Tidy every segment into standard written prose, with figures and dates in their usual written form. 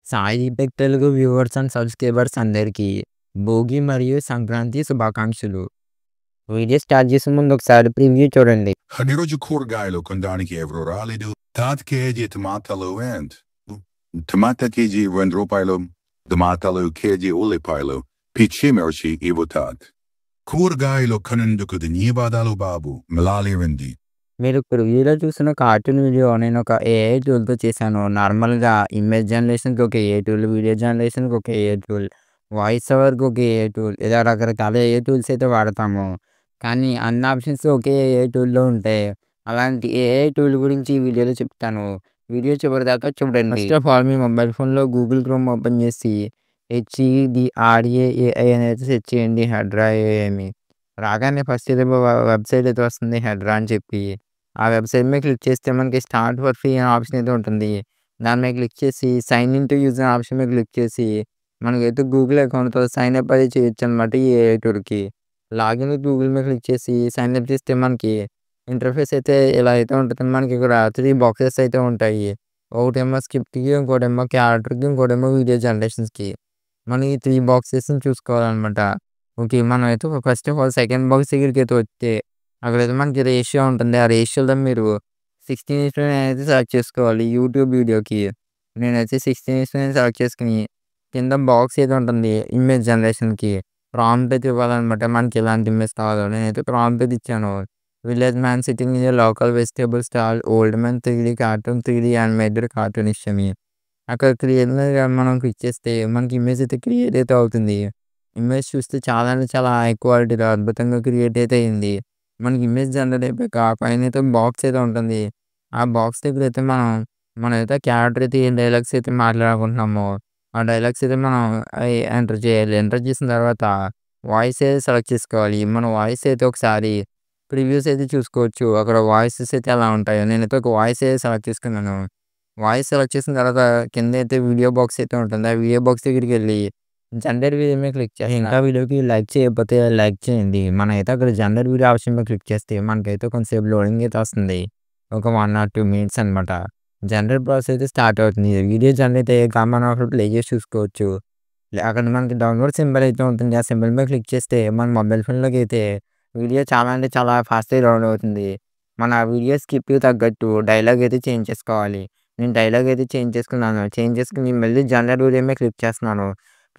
Sai Deepak Telugu viewers and subscribers అందరికీ భోగి మరియు సంక్రాంతి శుభాకాంక్షలు. వీడియో స్టార్ట్ చేసే ముందు ఒకసారి ప్రివ్యూ చూడండి. ఈరోజు కూరగాయలు కొనడానికి ఎవరు రాలేదు. తాత కేజీ టమాటాలు and టమాటా కేజీ ₹2, టమాటాలు కేజీ ఉల్లిపాయలు, పిచ్చిమిర్చి ఇవ్వుతాత్. కూరగాయలు కొనందుకు ధన్యవాదాలు బాబు. మళ్ళీ రండి. మీరు ప్రివ్యూలో చూసిన కార్టూన్ వీడియో నేను ఒక ఏఐ టూల్తో చేశాను. నార్మల్గా ఇమేజ్ జనరేషన్కి ఒక ఏఐ టూల్, వీడియో జనరేషన్కి ఒక ఏఐ టూల్, వాయిస్ ఓవర్కి ఒక ఏఐ టూల్, ఇలా రకరకాల ఏఐ టూల్స్ అయితే వాడతాము. కానీ అన్ని ఆప్షన్స్ ఒకే ఏఐ టూల్లో ఉంటాయి. అలాంటి ఏఐ టూల్ గురించి ఈ వీడియోలో చెప్తాను. వీడియో చివరిదాకా చూడండి. First of all me mobile ఫోన్లో గూగుల్ క్రోమ్ ఓపెన్ చేసి HEDRAAI అనేది సెర్చ్ చేయండి. హెడ్రా ఏఐ అని రాగానే ఫస్ట్ ఏదో వెబ్సైట్ అయితే వస్తుంది, హెడ్రా అని చెప్పి. ఆ వెబ్సైట్ మీద క్లిక్ చేస్తే మనకి స్టార్ట్ ఫర్ ఫ్రీ అనే ఆప్షన్ అయితే ఉంటుంది. దాని మీద క్లిక్ చేసి సైన్ ఇన్ టు యూజ్ అనే ఆప్షన్ మీద క్లిక్ చేసి మనకైతే గూగుల్ అకౌంట్తో సైన్ అప్ అది చేయొచ్చు అనమాట ఈ ఏఐ టూల్కి. లాగిన్ గూగుల్ మీద క్లిక్ చేసి సైన్ అప్ చేస్తే మనకి ఇంటర్ఫేస్ అయితే ఇలా అయితే ఉంటుంది. మనకి ఇక్కడ 3 బాక్సెస్ అయితే ఉంటాయి. ఒకటేమో స్క్రిప్ట్కి, ఇంకోటేమో క్యారెక్టర్కి, ఇంకోటేమో వీడియో జనరేషన్స్కి. మనం ఈ 3 బాక్సెస్ని చూసుకోవాలన్నమాట. ఓకే, మనం అయితే first of all second box దగ్గరికి అయితే వస్తే అక్కడైతే మనకి రేషియో ఉంటుంది. ఆ రేషియోలో మీరు 16:9 అయితే సెలెక్ట్ చేసుకోవాలి యూట్యూబ్ వీడియోకి. నేనైతే 16:9 సెలెక్ట్ చేసుకుని కింద బాక్స్ అయితే ఉంటుంది ఇమేజ్ జనరేషన్కి. ప్రాంప్ట్ అయితే ఇవ్వాలన్నమాట. మనకి ఎలాంటి ఇమేజ్ కావాలో నేనైతే ప్రాంప్ట్ అయితే ఇచ్చాను. Village man sitting in a local vegetable stall, old man 3D cartoon, 3D animated cartoon ఇష్టమి. అక్కడ క్రియేట్ మనం క్లిక్ చేస్తే మనకి ఇమేజ్ అయితే క్రియేట్ అయితే అవుతుంది. ఇమేజ్ చూస్తే చాలా అంటే చాలా హై క్వాలిటీలో అద్భుతంగా క్రియేట్ అయితే అయింది. మనకి ఇమేజ్ జనరేట్ అయిపోయాక పైన అయితే బాక్స్ అయితే ఉంటుంది. ఆ బాక్స్ దగ్గర అయితే మనమైతే క్యారెక్టర్ అయితే ఏ డైలాగ్స్ అయితే మాట్లాడుకుంటున్నామో ఆ డైలాగ్స్ అయితే మనం ఎంటర్ చేయాలి. ఎంటర్ చేసిన తర్వాత వాయిస్ అయితే సెలెక్ట్ చేసుకోవాలి. మన వాయిస్ అయితే ఒకసారి ప్రివ్యూస్ అయితే చూసుకోవచ్చు. అక్కడ వాయిసెస్ అయితే ఎలా ఉంటాయో. నేనైతే ఒక వాయిస్ అయితే సెలెక్ట్ చేసుకున్నాను. వాయిస్ సెలెక్ట్ చేసిన తర్వాత కింద అయితే వీడియో బాక్స్ అయితే ఉంటుంది. ఆ వీడియో బాక్స్ దగ్గరికి వెళ్ళి జనరేట్ వీడియో మీద క్లిక్ చేసి ఇంకా వీడియోకి లైక్ చేయకపోతే లైక్ చేయండి. మనమైతే అక్కడ జనరేట్ వీడియో ఆప్షన్ మీద క్లిక్ చేస్తే మనకైతే కొంచెంసేపు లోడింగ్ అయితే వస్తుంది. ఒక 1 or 2 మినిట్స్ అనమాట. జనరేట్ ప్రాసెస్ అయితే స్టార్ట్ అవుతుంది. వీడియో జనరేట్ అయ్యాక మనం అక్కడ ప్లే చేసి చూసుకోవచ్చు. అక్కడ మనకి డౌన్లోడ్ సింబల్ అయితే ఉంటుంది. ఆ సింబల్ మీద క్లిక్ చేస్తే మన మొబైల్ ఫోన్లోకి అయితే వీడియో చాలా అంటే చాలా ఫాస్ట్గా డౌన్లోడ్ అవుతుంది. మన వీడియో స్కిప్కి తగ్గట్టు డైలాగ్ అయితే చేంజ్ చేసుకోవాలి. నేను డైలాగ్ అయితే చేంజ్ చేసుకున్నాను. చేంజ్ చేసుకుని మళ్ళీ జనరేట్ వీడియో మీద క్లిక్ చేస్తున్నాను.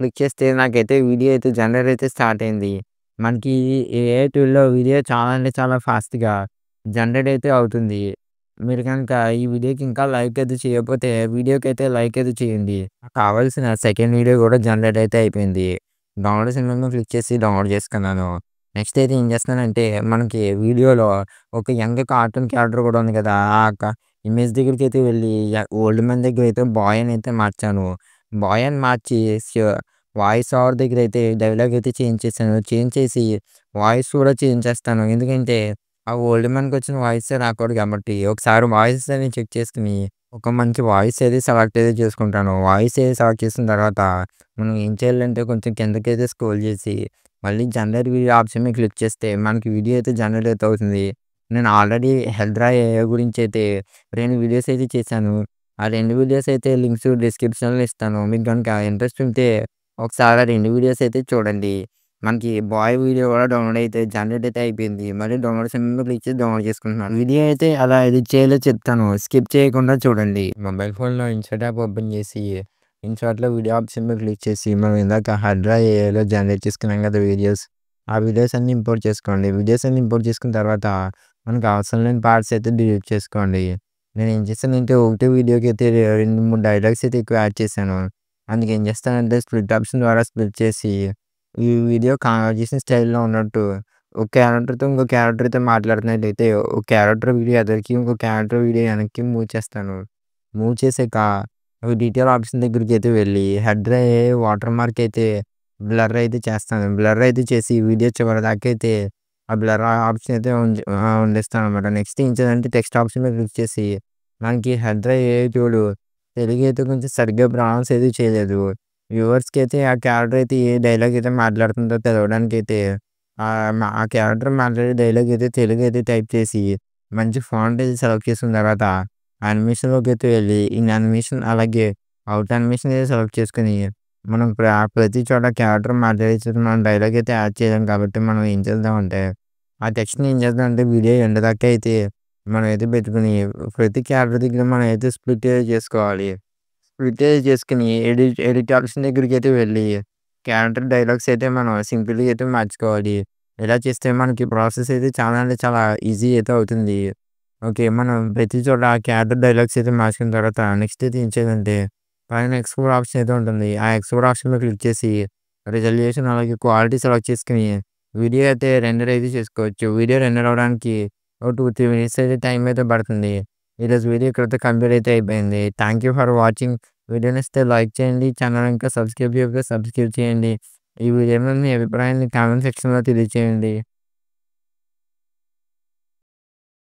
క్లిక్ చేస్తే నాకైతే వీడియో అయితే జనరేట్ అయితే స్టార్ట్ అయింది. మనకి ఏఐ టూల్‌లో వీడియో చాలా అంటే చాలా ఫాస్ట్‌గా జనరేట్ అయితే అవుతుంది. మీరు కనుక ఈ వీడియోకి ఇంకా లైక్ అయితే చేయకపోతే వీడియోకి అయితే లైక్ అయితే చేయండి. నాకు కావాల్సిన సెకండ్ వీడియో కూడా జనరేట్ అయితే అయిపోయింది. డౌన్లోడ్ సింబల్ మీద క్లిక్ చేసి డౌన్లోడ్ చేసుకున్నాను. నెక్స్ట్ అయితే ఏం చేస్తున్నానంటే మనకి వీడియోలో ఒక యంగ్ కార్టూన్ క్యారెక్టర్ కూడా ఉంది కదా! ఇమేజ్ దగ్గరికి అయితే వెళ్ళి ఓల్డ్ మ్యాన్ దగ్గర అయితే బాయ్ అని అయితే మార్చాను. బాయ్ అని మార్చి వాయిస్ ఓవర్ దగ్గర అయితే డైలాగ్ అయితే చేంజ్ చేశాను. చేంజ్ చేసి వాయిస్ కూడా చేంజ్ చేస్తాను. ఎందుకంటే ఆ ఓల్డ్ మ్యాన్‌కి వచ్చిన వాయిసే రాకూడదు కాబట్టి ఒకసారి వాయిస్ అని చెక్ చేసుకొని ఒక మంచి వాయిస్ అయితే సెలెక్ట్ అయితే చేసుకుంటాను. వాయిస్ అయితే సెలెక్ట్ చేసిన తర్వాత మనం ఏం చేయాలంటే కొంచెం కిందకైతే స్క్రోల్ చేసి మళ్ళీ జనరేట్ వీడియో ఆప్షన్ మీద క్లిక్ చేస్తే మనకి వీడియో అయితే జనరేట్ అయితే అవుతుంది. నేను ఆల్రెడీ హెడ్రా ఏఐ గురించి అయితే 2 వీడియోస్ అయితే చేశాను. ఆ 2 వీడియోస్ అయితే లింక్స్ డిస్క్రిప్షన్‌లో ఇస్తాను. మీకు గనుక ఇంట్రెస్ట్ ఉంటే ఒకసారి ఆ 2 వీడియోస్ అయితే చూడండి. మనకి బాయ్ వీడియో కూడా డౌన్లోడ్ అయితే జనరేట్ అయితే అయిపోయింది. మళ్ళీ డౌన్లోడ్ సింబల్ మీద క్లిక్ చేసి డౌన్లోడ్ చేసుకుంటున్నాను. వీడియో అయితే ఎలా ఎడిట్ చేయాలో చెప్తాను. స్కిప్ చేయకుండా చూడండి. మొబైల్ ఫోన్‌లో ఇన్‌షాట్ యాప్ ఓపెన్ చేసి ఇన్‌షాట్‌లో వీడియో ఆప్షన్ మీద క్లిక్ చేసి మనం ఇందాక హెడ్రా ఏఐలో జనరేట్ చేసుకున్నాం కదా వీడియోస్. ఆ వీడియోస్ అన్నీ ఇంపోర్ట్ చేసుకోండి. వీడియోస్ అన్నీ ఇంపోర్ట్ చేసుకున్న తర్వాత మనకు అవసరం లేని పార్ట్స్ అయితే డిలీట్ చేసుకోండి. నేను ఏం చేశానంటే ఒకటే వీడియోకి అయితే 2, 3 డైలాగ్స్ అయితే ఎక్కువ యాడ్ చేశాను. అందుకే ఏం చేస్తానంటే స్ప్లిట్ ఆప్షన్ ద్వారా స్ప్లిట్ చేసి ఈ వీడియో కాన్వర్జేషన్ స్టైల్‌లో ఉన్నట్టు ఒక క్యారెక్టర్‌తో ఇంకో క్యారెక్టర్‌తో మాట్లాడుతున్నట్టయితే ఒక క్యారెక్టర్ వీడియో ఎదరికి ఇంకో క్యారెక్టర్ వీడియో వెనక్కి మూవ్ చేస్తాను. మూవ్ చేసాక డీటెయిల్ ఆప్షన్ దగ్గరికి అయితే వెళ్ళి హెడ్రా ఏఐ వాటర్ మార్క్ అయితే బ్లర్ అయితే చేస్తాను. బ్లర్ అయితే చేసి వీడియో చివరిదాకా అయితే ఆ బ్లర్ ఆప్షన్ అయితే ఉండిస్తాననమాట. నెక్స్ట్ ఏం చేయాలంటే టెక్స్ట్ ఆప్షన్ మీద క్లిక్ చేసి మనకి హెడ్రా ఏఐ టూల్ తెలుగు అయితే కొంచెం సరిగ్గా ప్రొనౌన్స్ అయితే చేయలేదు. వ్యూవర్స్‌కి అయితే ఆ క్యారెక్టర్ అయితే ఏ డైలాగ్ అయితే మాట్లాడుతుందో తెలవడానికైతే ఆ క్యారెక్టర్ మాట్లాడే డైలాగ్ అయితే తెలుగు అయితే టైప్ చేసి మంచి ఫాంట్ అయితే సెలెక్ట్ చేసుకున్న తర్వాత యానిమేషన్‌లోకి అయితే వెళ్ళి ఇన్ యానిమేషన్ అలాగే అవుట్ యానిమేషన్ అయితే సెలెక్ట్ చేసుకొని, మనం ప్రతి చోట క్యారెక్టర్ మాట్లాడేసి మనం డైలాగ్ అయితే యాడ్ చేయలేం కాబట్టి మనం ఏం చేద్దామంటే, ఆ టెక్స్ట్‌ని ఏం చేద్దామంటే వీడియో ఎండ్ దాకా అయితే మనమైతే పెట్టుకొని, ప్రతి క్యారెక్టర్ దగ్గర మనమైతే స్ప్లిట్ అయితే చేసుకోవాలి. స్ప్లిట్ అయితే చేసుకొని ఎడిట్ ఆప్షన్ దగ్గరికైతే వెళ్ళి, క్యారెక్టర్ డైలాగ్స్ అయితే మనం సింపుల్‌గా అయితే మార్చుకోవాలి. ఇలా చేస్తే మనకి ప్రాసెస్ అయితే చాలా అంటే చాలా ఈజీ అయితే అవుతుంది. ఓకే. మనం ప్రతి చోట ఆ క్యారెక్టర్ డైలాగ్స్ అయితే మార్చుకున్న తర్వాత నెక్స్ట్ అయితే ఏం చేయాలంటే, పైన ఎక్స్‌పోర్ట్ ఆప్షన్ అయితే ఉంటుంది. ఆ ఎక్స్‌పోర్ట్ ఆప్షన్ మీద క్లిక్ చేసి, రిజల్యూషన్ అలాగే క్వాలిటీ సెలెక్ట్ చేసుకొని, వీడియో అయితే రెండర్ అయితే చేసుకోవచ్చు. వీడియో రెండర్ అవ్వడానికి ఓ 2, 3 మినిట్స్ అయితే టైం అయితే పడుతుంది. ఈరోజు వీడియో ఇక్కడితో కంప్లీట్ అయితే అయిపోయింది. Thank you for watching. Video నచ్చితే లైక్ చేయండి. ఛానల్ ఇంకా సబ్స్క్రైబ్ చేయకపోతే సబ్స్క్రైబ్ చేయండి. ఈ వీడియో మీద మీ అభిప్రాయాన్ని కామెంట్ సెక్షన్‌లో తెలియజేయండి.